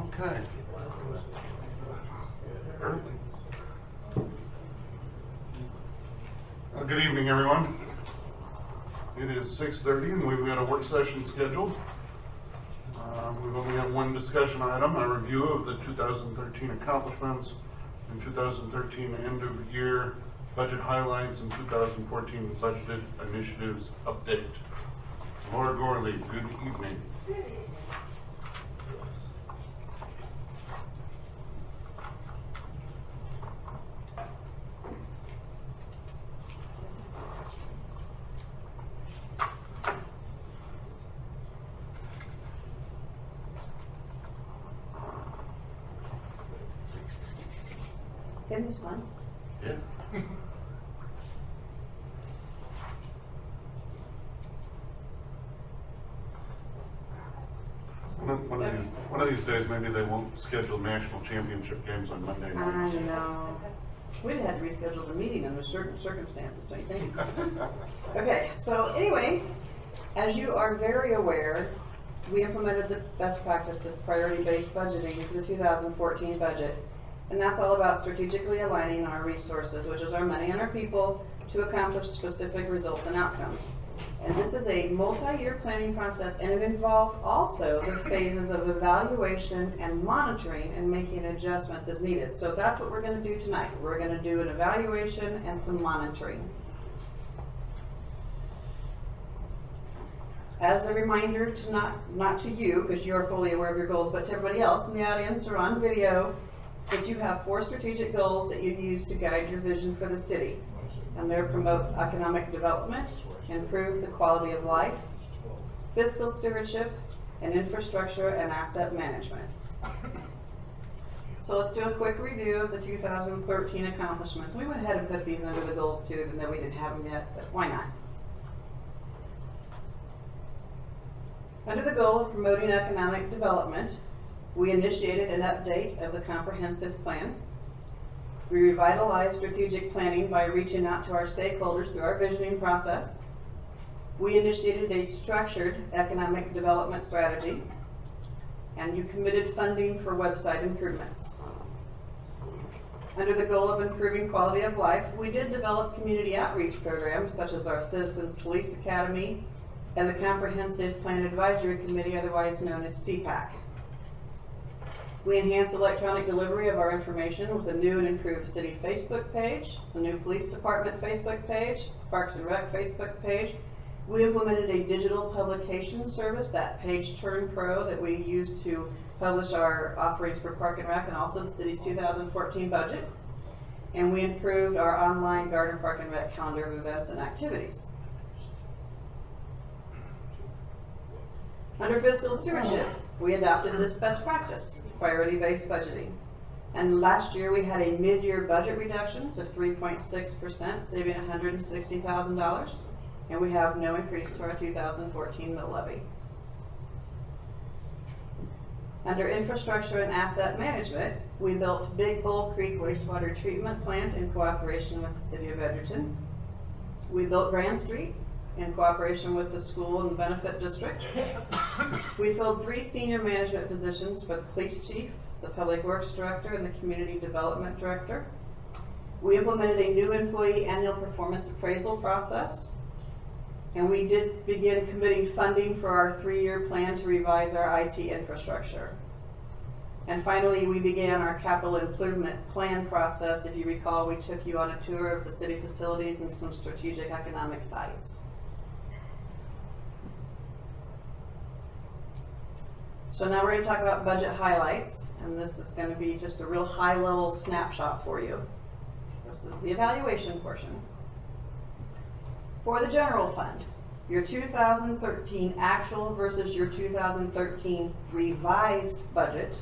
Okay. Good evening, everyone. It is 6:30 and we've got a work session scheduled. We only have one discussion item, a review of the 2013 accomplishments and 2013 end of year budget highlights and 2014 budget initiatives update. Laura Gorley, good evening. Isn't this fun? Yeah. One of these days, maybe they won't schedule national championship games on Monday nights. I know. We'd have to reschedule the meeting under certain circumstances, don't you think? Okay, so anyway, as you are very aware, we implemented the best practice of priority-based budgeting for the 2014 budget. And that's all about strategically aligning our resources, which is our money and our people, to accomplish specific results and outcomes. And this is a multi-year planning process, and it involved also the phases of evaluation and monitoring and making adjustments as needed. So that's what we're going to do tonight. We're going to do an evaluation and some monitoring. As a reminder to not to you, because you're fully aware of your goals, but to everybody else in the audience or on video, that you have 4 strategic goals that you use to guide your vision for the city. And they're promote economic development, improve the quality of life, fiscal stewardship, and infrastructure and asset management. So let's do a quick review of the 2013 accomplishments. We went ahead and put these under the goals too, even though we didn't have them yet, but why not? Under the goal of promoting economic development, we initiated an update of the comprehensive plan. We revitalized strategic planning by reaching out to our stakeholders through our visioning process. We initiated a structured economic development strategy, and you committed funding for website improvements. Under the goal of improving quality of life, we did develop community outreach programs such as our Citizens Police Academy and the Comprehensive Plan Advisory Committee, otherwise known as CPAC. We enhanced electronic delivery of our information with a new and improved city Facebook page, the new police department Facebook page, Parks and Rec Facebook page. We implemented a digital publication service, that Page Turn Pro that we use to publish our offerings for Park and Rec and also the city's 2014 budget. And we improved our online Garden Park and Rec calendar of events and activities. Under fiscal stewardship, we adopted this best practice, priority-based budgeting. And last year we had a mid-year budget reductions of 3.6%, saving $160,000. And we have no increase to our 2014 mill levy. Under infrastructure and asset management, we built Big Bull Creek Wastewater Treatment Plant in cooperation with the City of Edgerton. We built Grand Street in cooperation with the school and the benefit district. We filled 3 senior management positions for the police chief, the public works director, and the community development director. We implemented a new employee annual performance appraisal process. And we did begin committing funding for our 3-year plan to revise our IT infrastructure. And finally, we began our capital improvement plan process. If you recall, we took you on a tour of the city facilities and some strategic economic sites. So now we're going to talk about budget highlights, and this is going to be just a real high-level snapshot for you. This is the evaluation portion. For the general fund, your 2013 actual versus your 2013 revised budget,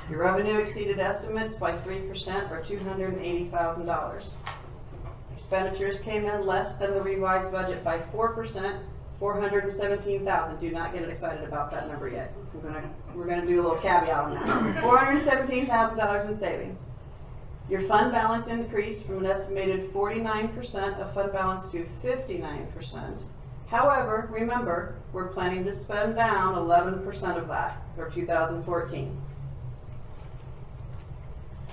your revenue exceeded estimates by 3% or $280,000. Expenditures came in less than the revised budget by 4%, $417,000. Do not get excited about that number yet. We're going to do a little caveat on that. $417,000 in savings. Your fund balance increased from an estimated 49% of fund balance to 59%. However, remember, we're planning to spend down 11% of that for 2014.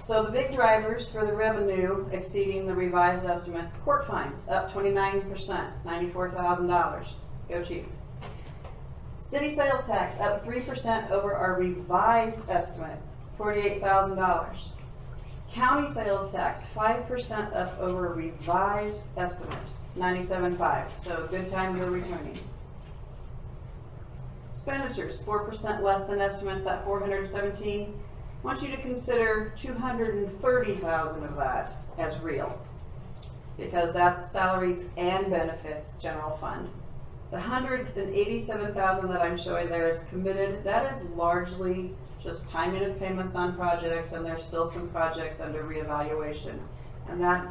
So the big drivers for the revenue exceeding the revised estimates: court fines up 29%, $94,000. Go Chief. City sales tax up 3% over our revised estimate, $48,000. County sales tax 5% up over revised estimate, $97,500. So good time you're returning. Expenditures 4% less than estimates, that $417,000. I want you to consider $230,000 of that as real, because that's salaries and benefits general fund. The $187,000 that I'm showing there is committed. That is largely just timing of payments on projects, and there's still some projects under reevaluation. And that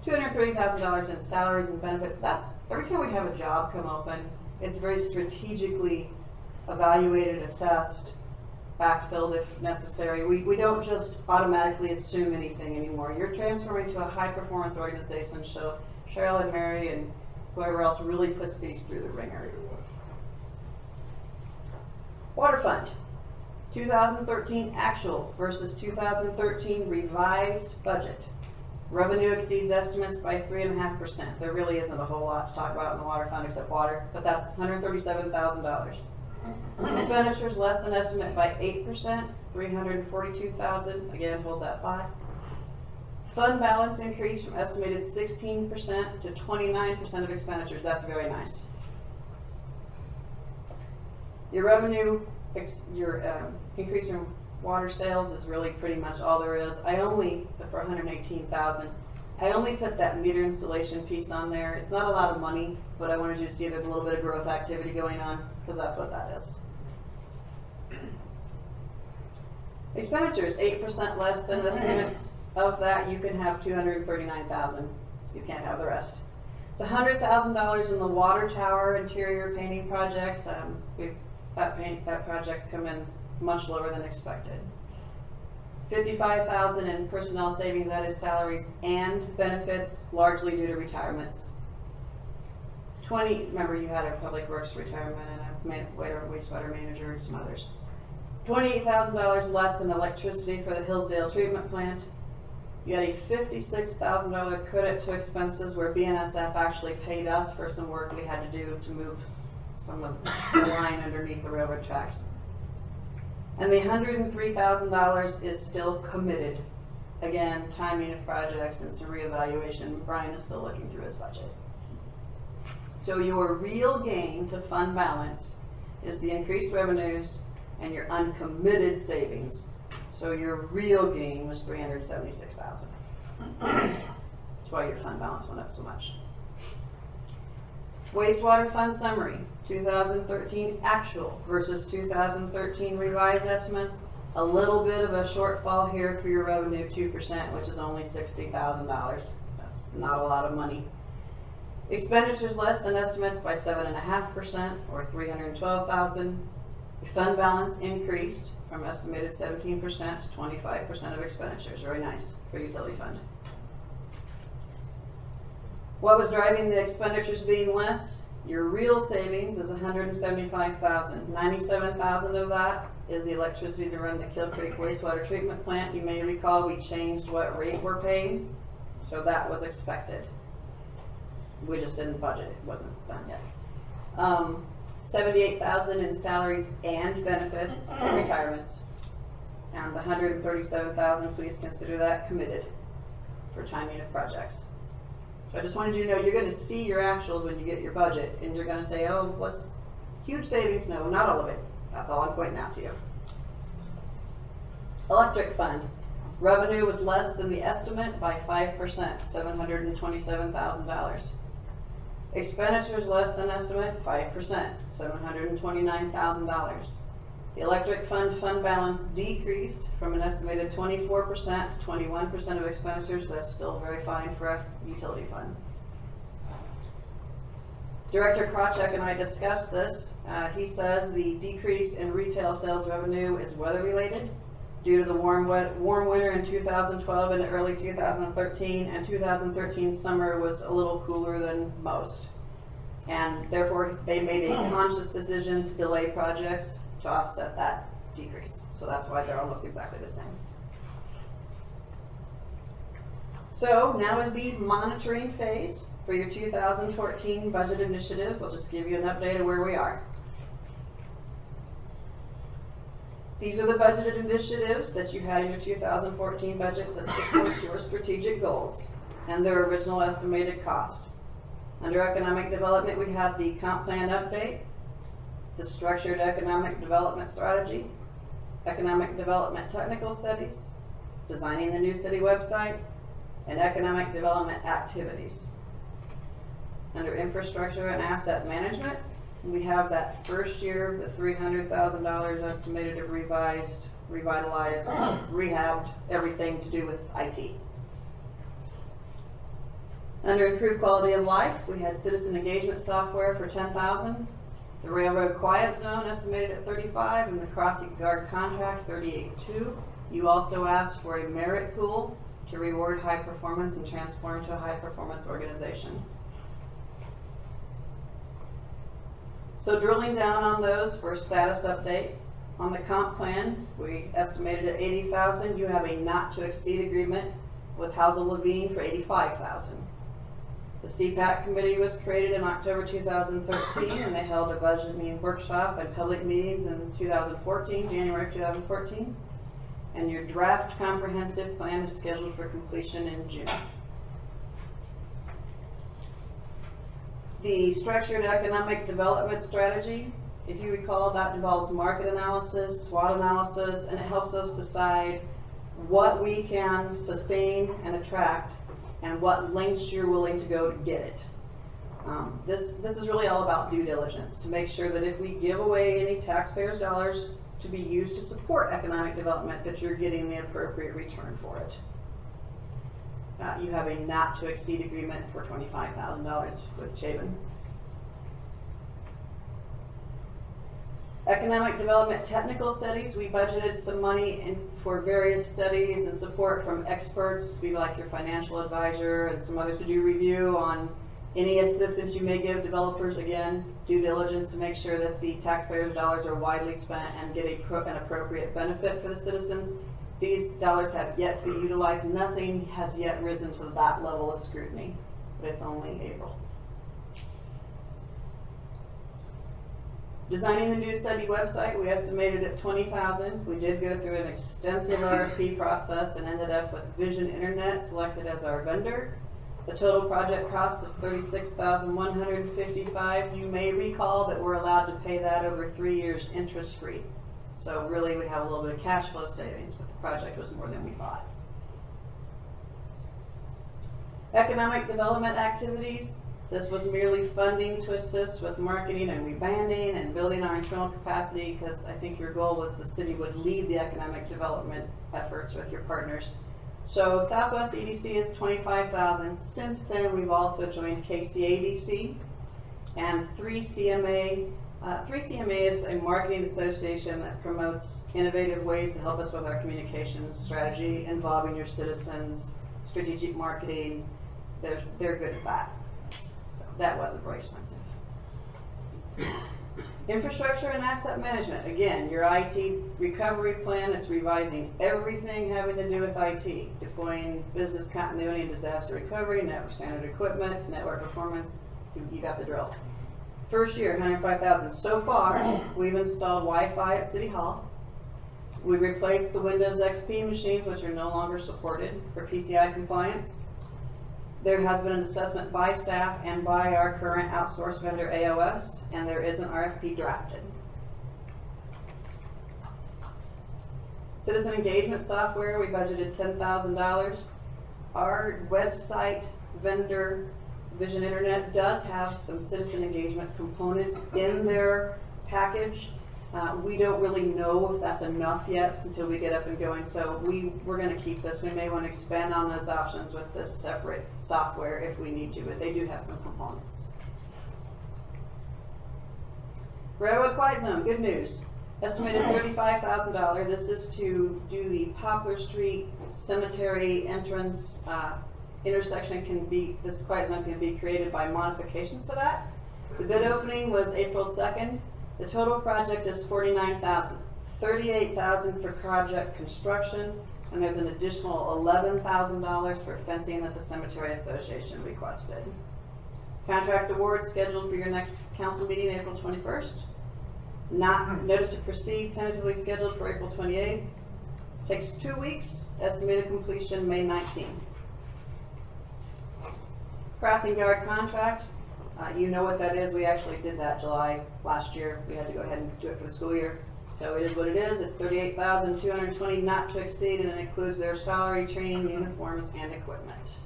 $230,000 in salaries and benefits, that's every time we have a job come open, it's very strategically evaluated, assessed, backfilled if necessary. We don't just automatically assume anything anymore. You're transferring to a high-performance organization, so Cheryl and Mary and whoever else really puts these through the ringer. Water fund, 2013 actual versus 2013 revised budget. Revenue exceeds estimates by 3.5%. There really isn't a whole lot to talk about in the water fund except water, but that's $137,000. Expenditures less than estimate by 8%, $342,000. Again, hold that thought. Fund balance increased from estimated 16% to 29% of expenditures. That's very nice. Your revenue, your increase in water sales is really pretty much all there is. I only, for $118,000, I only put that meter installation piece on there. It's not a lot of money, but I wanted you to see there's a little bit of growth activity going on, because that's what that is. Expenditures, 8% less than estimates. Of that, you can have $239,000. You can't have the rest. It's $100,000 in the water tower interior painting project. That project's come in much lower than expected. $55,000 in personnel savings, that is salaries and benefits, largely due to retirements. Remember you had a public works retirement and a wastewater manager and some others. $28,000 less in electricity for the Hillsdale treatment plant. You had a $56,000 credit to expenses where BNSF actually paid us for some work we had to do to move some of the line underneath the railroad tracks. And the $103,000 is still committed. Again, timing of projects and some reevaluation. Brian is still looking through his budget. So your real gain to fund balance is the increased revenues and your uncommitted savings. So your real gain was $376,000. That's why your fund balance went up so much. Wastewater fund summary, 2013 actual versus 2013 revised estimates. A little bit of a shortfall here for your revenue, 2%, which is only $60,000. That's not a lot of money. Expenditures less than estimates by 7.5%, or $312,000. Your fund balance increased from estimated 17% to 25% of expenditures. Very nice for utility fund. What was driving the expenditures being less? Your real savings is $175,000. $97,000 of that is the electricity to run the Kill Creek wastewater treatment plant. You may recall we changed what rate we're paying, so that was expected. We just didn't budget; it wasn't done yet. $78,000 in salaries and benefits and retirements, and the $137,000. Please consider that committed for timing of projects. So I just wanted you to know you're going to see your actuals when you get your budget, and you're going to say, "Oh, what's huge savings?" No, not all of it. That's all I'm pointing out to you. Electric fund. Revenue was less than the estimate by 5%, $727,000. Expenditures less than estimate, 5%, $729,000. The electric fund balance decreased from an estimated 24% to 21% of expenditures. That's still very fine for a utility fund. Director Krawcheck and I discussed this. He says the decrease in retail sales revenue is weather related due to the warm winter in 2012 and early 2013, and 2013 summer was a little cooler than most. And therefore, they made a conscious decision to delay projects to offset that decrease. So that's why they're almost exactly the same. So now is the monitoring phase for your 2014 budget initiatives. I'll just give you an update of where we are. These are the budgeted initiatives that you had in your 2014 budget that supports your strategic goals and their original estimated cost. Under economic development, we have the comp plan update, the structured economic development strategy, economic development technical studies, designing the new city website, and economic development activities. Under infrastructure and asset management, we have that first year of the $300,000 estimated of revised, revitalized, rehabbed, everything to do with IT. Under improved quality of life, we had citizen engagement software for $10,000, the railroad quiet zone estimated at $35,000, and the crossing guard contract $38,200. You also asked for a merit pool to reward high performance and transform to a high performance organization. So drilling down on those for a status update, on the comp plan, we estimated at $80,000. You have a not to exceed agreement with Housel Levine for $85,000. The CPAC committee was created in October 2013, and they held a budgeting workshop and public meetings in 2014, January of 2014. And your draft comprehensive plan is scheduled for completion in June. The structured economic development strategy, if you recall, that involves market analysis, SWOT analysis, and it helps us decide what we can sustain and attract and what lengths you're willing to go to get it. This is really all about due diligence, to make sure that if we give away any taxpayers' dollars to be used to support economic development, that you're getting the appropriate return for it. You have a not to exceed agreement for $25,000 with Chabon. Economic development technical studies, we budgeted some money for various studies and support from experts, be like your financial advisor and some others, to do review on any assistance you may give developers. Again, due diligence to make sure that the taxpayers' dollars are widely spent and get an appropriate benefit for the citizens. These dollars have yet to be utilized. Nothing has yet risen to that level of scrutiny, but it's only April. Designing the new city website, we estimated at $20,000. We did go through an extensive RFP process and ended up with Vision Internet selected as our vendor. The total project cost is $36,155. You may recall that we're allowed to pay that over 3 years interest-free. So really we have a little bit of cash flow savings, but the project was more than we thought. Economic development activities. This was merely funding to assist with marketing and rebranding and building our internal capacity, because I think your goal was the city would lead the economic development efforts with your partners. So Southwest EDC is $25,000. Since then, we've also joined KCADC and 3CMA. 3CMA is a marketing association that promotes innovative ways to help us with our communications strategy involving your citizens, strategic marketing. They're good at that. So that wasn't very expensive. Infrastructure and asset management. Again, your IT recovery plan, it's revising everything having to do with IT, deploying business continuity and disaster recovery, network standard equipment, network performance. You got the drill. First year, $105,000. So far, we've installed Wi-Fi at City Hall. We've replaced the Windows XP machines, which are no longer supported for PCI compliance. There has been an assessment by staff and by our current outsourced vendor AOS, and there is an RFP drafted. Citizen engagement software, we budgeted $10,000. Our website vendor, Vision Internet, does have some citizen engagement components in their package. We don't really know if that's enough yet until we get up and going, so we're going to keep this. We may want to expand on those options with this separate software if we need to, but they do have some components. Railroad Quiet Zone, good news. Estimated $35,000. This is to do the Poplar Street Cemetery entrance intersection. This quiet zone can be created by modifications to that. The bid opening was April 2nd. The total project is $49,000. $38,000 for project construction, And there's an additional $11,000 for fencing that the Cemetery Association requested. Contract award scheduled for your next council meeting, April 21st. Notice to proceed tentatively scheduled for April 28th. Takes 2 weeks. Estimated completion May 19th. Crossing guard contract. You know what that is. We actually did that July last year. We had to go ahead and do it for the school year. So it is what it is. It's $38,220 not to exceed, and it includes their salary, training, uniforms, and equipment.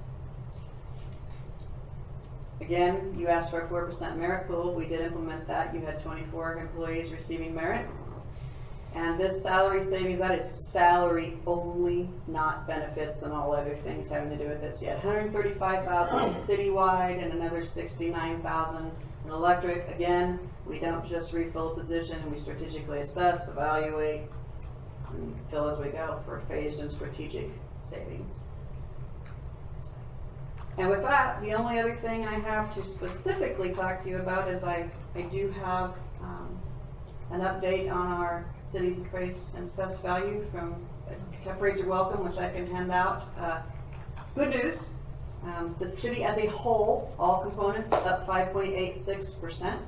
Again, you asked for a 4% merit pool. We did implement that. You had 24 employees receiving merit. And this salary savings, that is salary only, not benefits and all other things having to do with it. So you had $135,000 citywide and another $69,000 in electric. Again, we don't just refill a position, we strategically assess, evaluate, and fill as we go for phased and strategic savings. And with that, the only other thing I have to specifically talk to you about is I do have an update on our city's appraised and assessed value from Appraiser Welcome, which I can hand out. Good news, the city as a whole, all components, up 5.86%.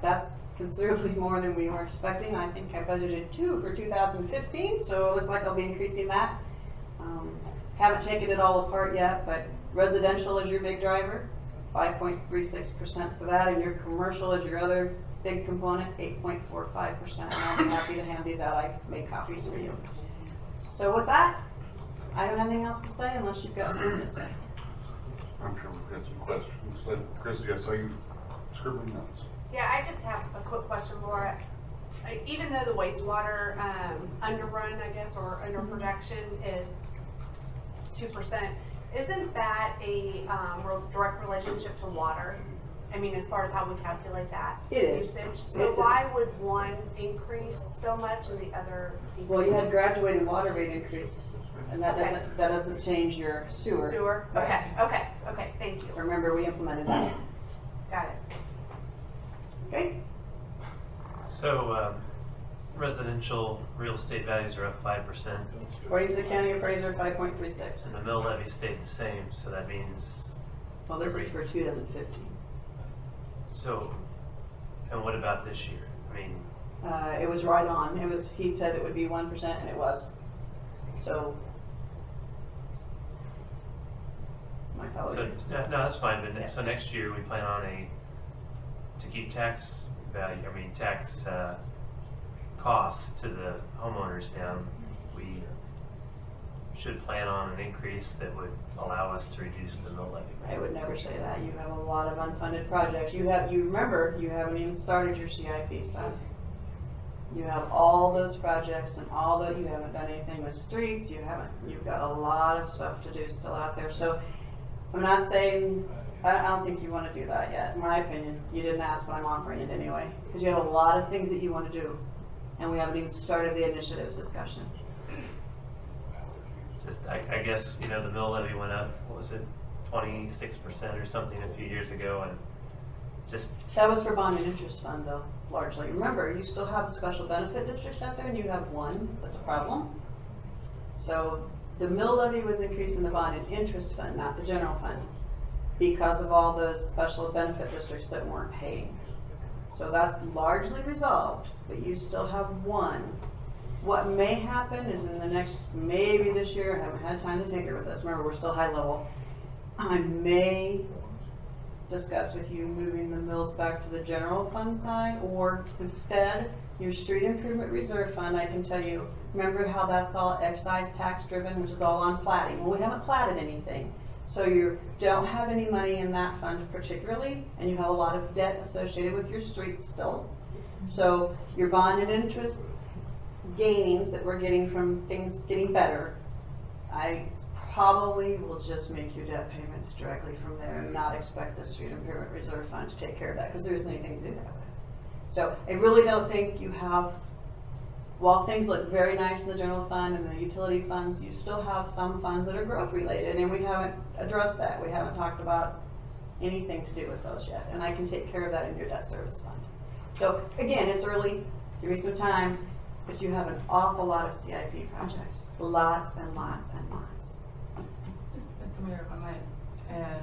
That's considerably more than we were expecting. I think I budgeted 2 for 2015, so it looks like I'll be increasing that. Haven't taken it all apart yet, but residential is your big driver, 5.36% for that, and your commercial is your other big component, 8.45%. And I'll be happy to hand these out. I made copies for you. So with that, I don't have anything else to say unless you've got something to say. I'm sure we've got some questions. Christy, I saw you scribbling notes. Yeah, I just have a quick question, Laura. Even though the wastewater underrun, I guess, or underproduction is 2%, isn't that a direct relationship to water? I mean, as far as how we calculate that usage. So why would one increase so much and the other decrease? Well, you had graduated water rate increase, and that doesn't change your sewer. Sewer. Right. Okay. Thank you. Remember, we implemented that. Got it. Okay. So, residential real estate values are up 5%, According to the county appraiser, 5.36. and the mill levy stayed the same. So that means. Well, this is for 2015. So, and what about this year? I mean, It was right on. He said it would be 1%, and it was. So, my fellow. so no, that's fine. But so next year we plan on to keep tax value. I mean, tax costs to the homeowners down. We should plan on an increase that would allow us to reduce the mill levy. I would never say that. You have a lot of unfunded projects. You remember, you haven't even started your CIP stuff. You have all those projects and you haven't done anything with streets. You've got a lot of stuff to do still out there. So I'm not saying, I don't think you want to do that yet, in my opinion. You didn't ask, but I'm offering it anyway. Because you have a lot of things that you want to do. And we haven't even started the initiatives discussion. Just, I guess, the mill levy went up, what was it, 26% or something a few years ago, and just. That was for bond and interest fund, though, largely. Remember, you still have special benefit districts out there, and you have one that's a problem. So the mill levy was increasing the bond and interest fund, not the general fund, because of all those special benefit districts that weren't paying. So that's largely resolved, but you still have one. What may happen is in the next, maybe this year, I haven't had time to tinker with this. Remember, we're still high level. I may discuss with you moving the mills back to the general fund side, or instead, your street improvement reserve fund, I can tell you, remember how that's all excise tax driven, which is all on platting. Well, we haven't platted anything. So you don't have any money in that fund particularly, and you have a lot of debt associated with your streets still. So your bond and interest gains that we're getting from things getting better, I probably will just make your debt payments directly from there and not expect the street improvement reserve fund to take care of that, because there isn't anything to do that with. So I really don't think you have, while things look very nice in the general fund and the utility funds, you still have some funds that are growth related, and we haven't addressed that. We haven't talked about anything to do with those yet, and I can take care of that in your debt service fund. So again, it's early, give me some time. but you have an awful lot of CIP projects, lots and lots and lots. Mr. Mayor, if I might add,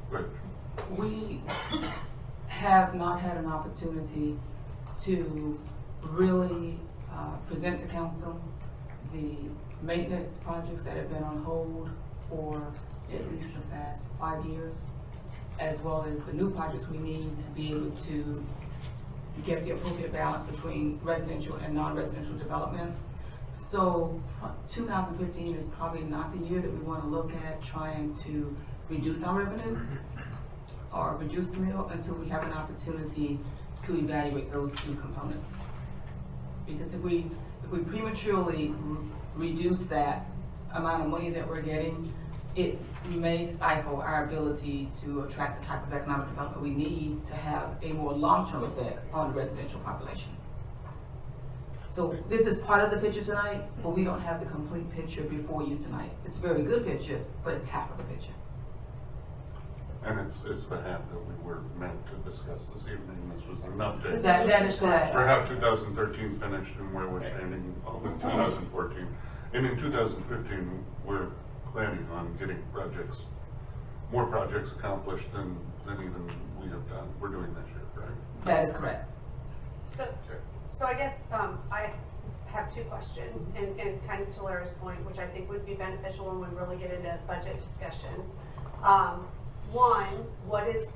Right. we have not had an opportunity to really present to council the maintenance projects that have been on hold for at least the past 5 years, as well as the new projects we need to be able to get the appropriate balance between residential and non-residential development. So 2015 is probably not the year that we want to look at trying to reduce our revenue or reduce the mill until we have an opportunity to evaluate those two components. Because if we prematurely reduce that amount of money that we're getting, it may stifle our ability to attract the type of economic development we need to have a more long-term effect on the residential population. So this is part of the picture tonight, but we don't have the complete picture before you tonight. It's a very good picture, but it's half of the picture. And it's the half that we were meant to discuss this evening. This was an update. That is correct. For how 2013 finished and where we're standing in 2014. And in 2015, we're planning on getting more projects accomplished than even we have done. We're doing this year, correct? That is correct. So I guess I have two questions, and kind of to Lara's point, which I think would be beneficial when we really get into budget discussions. One, does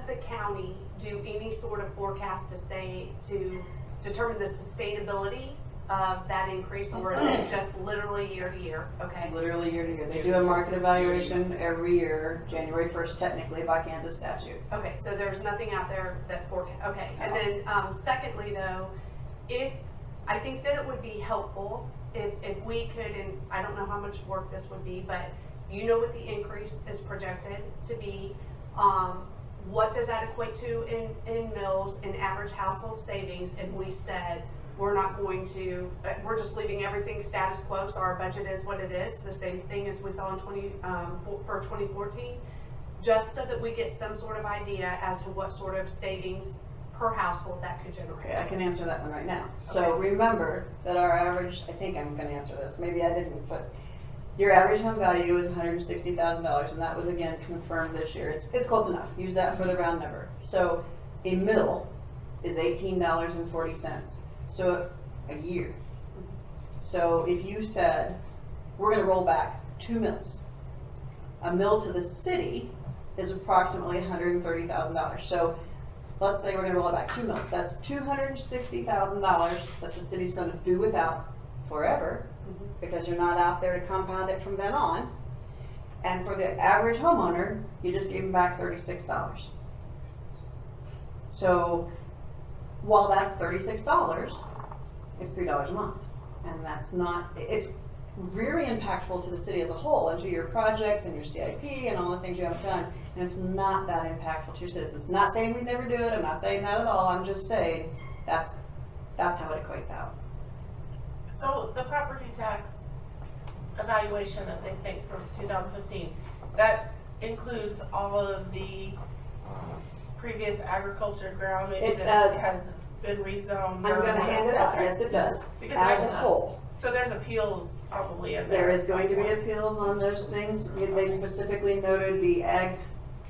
the county do any sort of forecast to determine the sustainability of that increase, or is it just literally year to year? Okay. Literally year to year. They do a market evaluation every year, January 1st technically by Kansas statute. Okay, so there's nothing out there that okay. And then secondly though, I think that it would be helpful if we could, and I don't know how much work this would be, but you know what the increase is projected to be. What does that equate to in mills and average household savings if we said we're not going to, we're just leaving everything status quo, so our budget is what it is, the same thing as we saw in 2014, just so that we get some sort of idea as to what sort of savings per household that could generate. Okay, I can answer that one right now. So Okay. remember that our average, I think I'm going to answer this, maybe I didn't, but your average home value is $160,000, and that was again confirmed this year. It's close enough. Use that for the round number. So a mill is $18.40. So a year. So if you said, we're going to roll back 2 mills, a mill to the city is approximately $130,000. So let's say we're going to roll it back 2 mills. That's $260,000 that the city's going to do without forever, because you're not out there to compound it from then on. And for the average homeowner, you just gave them back $36. So while that's $36, it's $3 a month. And that's not, it's very impactful to the city as a whole and to your projects and your CIP and all the things you haven't done. And it's not that impactful to your citizens. It's not saying we never do it. I'm not saying that at all. I'm just saying that's how it equates out. So the property tax evaluation that they think for 2015, that includes all of the previous agriculture ground maybe that has been rezoned? I'm going to hand it out. Okay. Yes, it does. Because As a there's whole. So there's appeals probably in there. There is going to be appeals on those things. They specifically noted the ag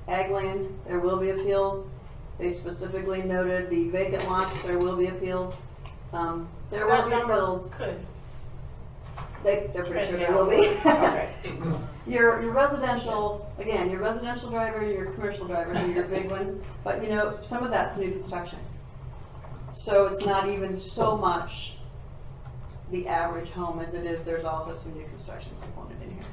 land, there will be appeals. They specifically noted the vacant lots, there will be appeals. There will be appeals. Could. They're pretty sure trend there will be. Okay. Your residential, again, your residential driver, your commercial drivers are your big ones, but you know, some of that's new construction. So it's not even so much the average home as it is, there's also some new construction component in here.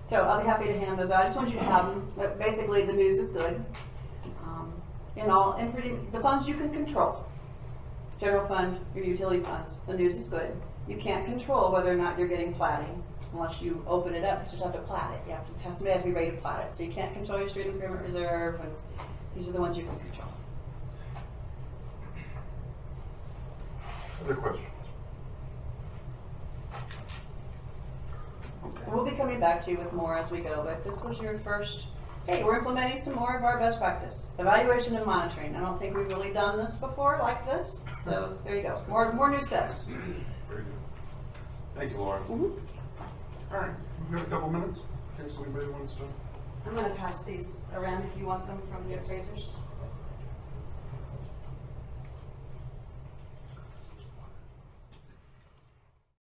So I'll be happy to hand those out. I just want you to have them. But basically, the news is good. The funds you can control. General fund, your utility funds, the news is good. You can't control whether or not you're getting platting unless you open it up. You just have to plat it. Somebody has to be ready to plat it. So you can't control your street improvement reserve, and these are the ones you can control. Other questions? Okay. We'll be coming back to you with more as we go, but this was your first Okay, we're implementing some more of our best practice, evaluation and monitoring. I don't think we've really done this before like this, so there you go. More new steps. Very good. Thank you, Laura. Mhm. All right, we've got a couple minutes in case anybody wants to. I'm gonna pass these around if you want them from the appraisers.